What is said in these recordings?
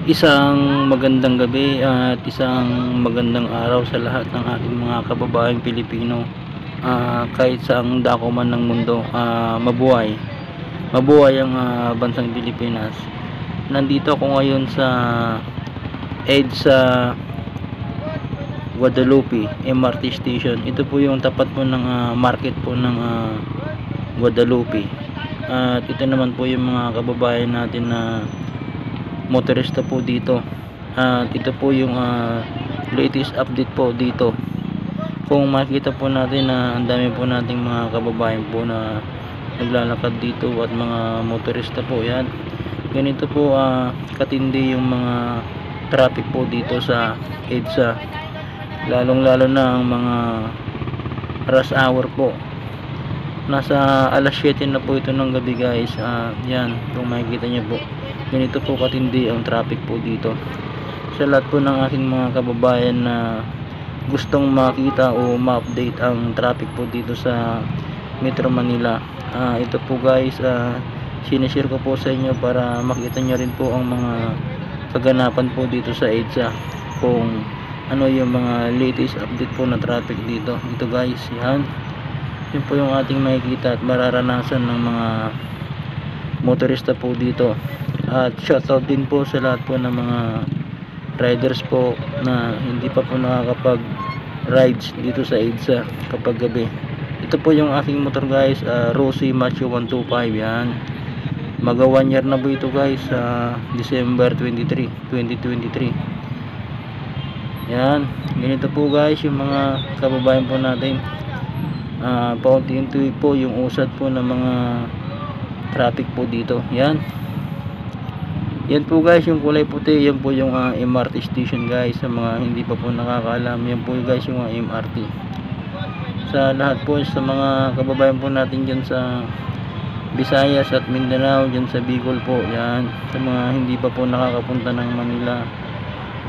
Isang magandang gabi at isang magandang araw sa lahat ng ating mga kababayang Pilipino. Kahit saang dako man ng mundo, mabuhay. Mabuhay ang bansang Pilipinas. Nandito ako ngayon sa EDSA Guadalupe MRT Station. Ito po yung tapat po ng market po ng Guadalupe. At ito naman po yung mga kababayan natin na motorista po dito. At ito po yung latest update po dito. Kung makikita po natin na ang dami po nating mga kababayan po na naglalakad dito at mga motorista po yan. Ganito po katindi yung mga traffic po dito sa EDSA, lalong lalo na ang mga rush hour po. Nasa alas 7 na po ito ng gabi guys. Yan, kung makikita nyo po, ganito po katindi ang traffic po dito. Sa lahat po ng aking mga kababayan na gustong makita o ma-update ang traffic po dito sa Metro Manila, ito po guys, sinishare ko po sa inyo para makita nyo rin po ang mga kaganapan po dito sa EDSA, kung ano yung mga latest update po na traffic dito. Ito guys, yan po yung ating makikita at mararanasan ng mga motorista po dito. At shoutout din po sa lahat po ng mga riders po na hindi pa po nakakapag rides dito sa EDSA kapag gabi. Ito po yung aking motor guys, Rossi Macho 125. yan, maga 1 year na po ito guys, December 23, 2023. Yan, ganito po guys yung mga kababayan po natin. Paunti-unti po yung usad po ng mga traffic po dito. Yan po guys, yung kulay puti, yan po yung MRT station guys. Sa mga hindi pa po nakakaalam, yan po guys yung MRT. Sa lahat po sa mga kababayan po natin dyan sa Visayas at Mindanao, dyan sa Bicol po, yan, sa mga hindi pa po nakakapunta ng Manila,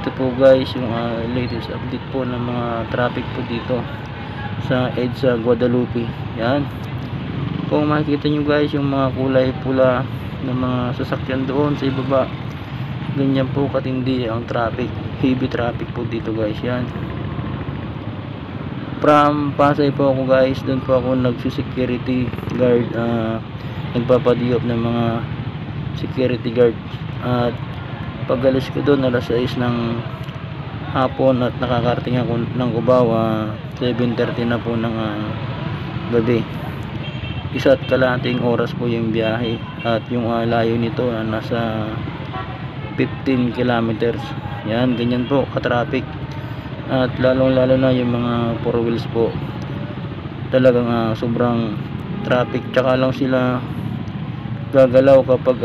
ito po guys yung latest update po ng mga traffic po dito sa EDSA Guadalupe. Yan, kung makikita nyo guys yung mga kulay pula ng mga sasakyan doon sa ibaba, ganyan po katindi ang traffic, heavy traffic po dito guys. Yan, from Pasay po ako guys, doon po ako nagsi-security guard, nagpapadiop ng mga security guard. At pag-alis ko doon alas 6 ng hapon at nakakarating ako ng Cubao 7:30 na po ng gabi. Isa't kalahating oras po yung biyahe, at yung layo nito nasa 15 kilometers. Yan, ganyan po ka-traffic. At lalong lalo na yung mga 4 wheels po, talagang sobrang traffic. Tsaka lang sila gagalaw kapag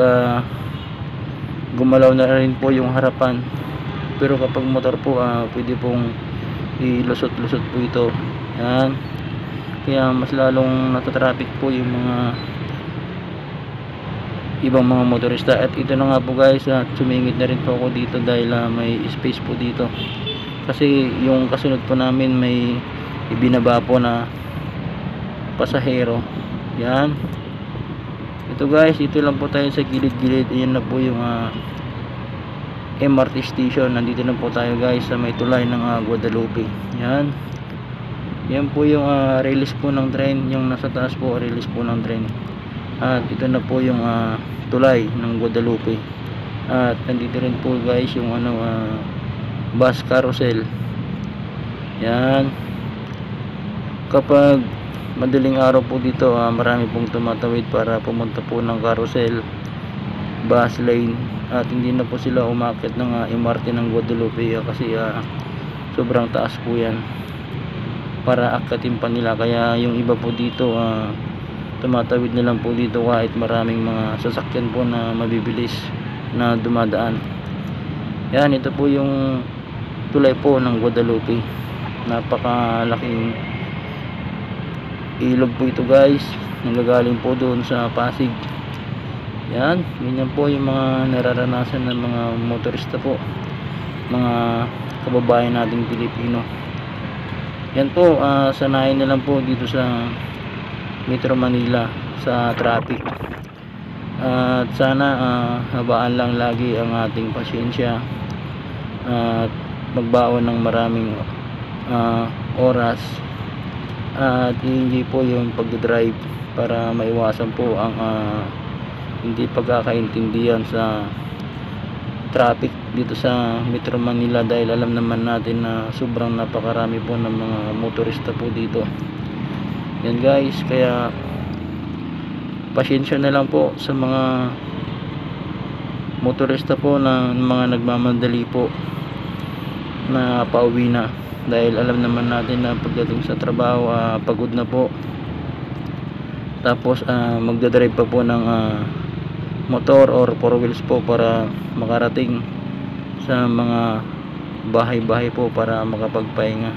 gumalaw na rin po yung harapan. Pero kapag motor po, pwede pong ilusot-lusot po ito. Yan, kaya mas lalong natatraffic po yung mga ibang mga motorista. At ito na nga po guys, sumingit na rin po ako dito dahil may space po dito, kasi yung kasunod po namin may ibinaba po na pasahero. Yan, ito guys, ito lang po tayo sa gilid-gilid. Ayan na po yung MRT station. Nandito na po tayo guys sa may tulay ng Guadalupe. Yan, yan po yung release po ng train, yung nasa taas po release po ng train. At ito na po yung tulay ng Guadalupe. At nandito rin po guys yung bus carousel. Yan, kapag madaling araw po dito, marami pong tumatawid para pumunta po ng carousel bus lane. At hindi na po sila umakyat ng MRT ng Guadalupe kasi sobrang taas po yan para akyatin pa nila. Kaya yung iba po dito tumatawid na lang po dito kahit maraming mga sasakyan po na mabibilis na dumadaan. Yan, ito po yung tulay po ng Guadalupe. Napakalaking ilog po ito guys, nanggagaling po doon sa Pasig. Yan, ganyan po yung mga nararanasan ng mga motorista po, mga kababayan nating Pilipino. Yan po, sanayin na lang po dito sa Metro Manila sa traffic. At sana habaan lang lagi ang ating pasyensya at magbaon ng maraming oras at i-enjoy po yung pag-drive para maiwasan po ang hindi pagkakaintindihan sa traffic dito sa Metro Manila, dahil alam naman natin na sobrang napakarami po ng mga motorista po dito. Yan guys, kaya pasensya na lang po sa mga motorista po na mga nagmamadali po na pauwi na, dahil alam naman natin na pagdating sa trabaho pagod na po, tapos magdadrive pa po ng motor or 4 wheels po para makarating sa mga bahay-bahay po para makapagpahinga.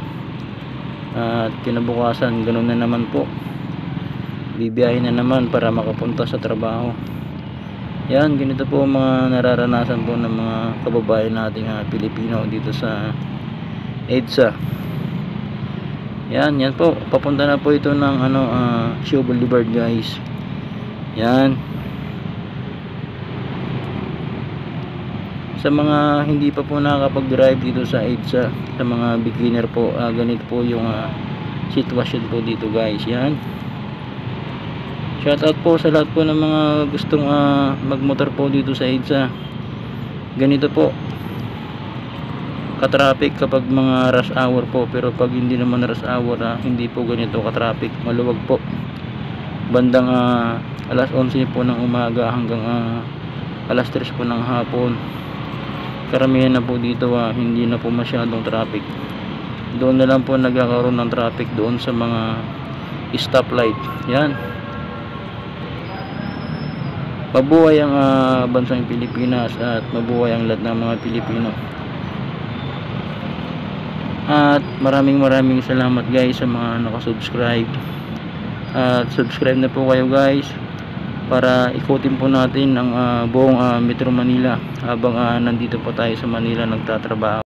At kinabukasan ganun na naman po, bibiyahin na naman para makapunta sa trabaho. Yan, ganito po mga nararanasan po ng mga kababayan nating Pilipino dito sa EDSA. Yan po, papunta na po ito ng Shaw Boulevard guys. Yan, sa mga hindi pa po nakakapag-drive dito sa EDSA, sa mga beginner po, ganito po yung sitwasyon po dito guys. Yan, shoutout po sa lahat po ng mga gustong magmotor po dito sa EDSA. Ganito po ka-traffic kapag mga rush hour po, pero pag hindi naman rush hour hindi po ganito ka-traffic. Maluwag po bandang alas 11 po ng umaga hanggang alas 3 po ng hapon. Karamihan na po dito hindi na po masyadong traffic. Doon na lang po nagkakaroon ng traffic doon sa mga stoplight. Yan, mabuhay ang bansang Pilipinas at mabuhay ang lahat ng mga Pilipino. At maraming salamat guys sa mga nakasubscribe. At subscribe na po kayo guys para ikutin po natin ang buong Metro Manila habang nandito po tayo sa Manila nagtatrabaho.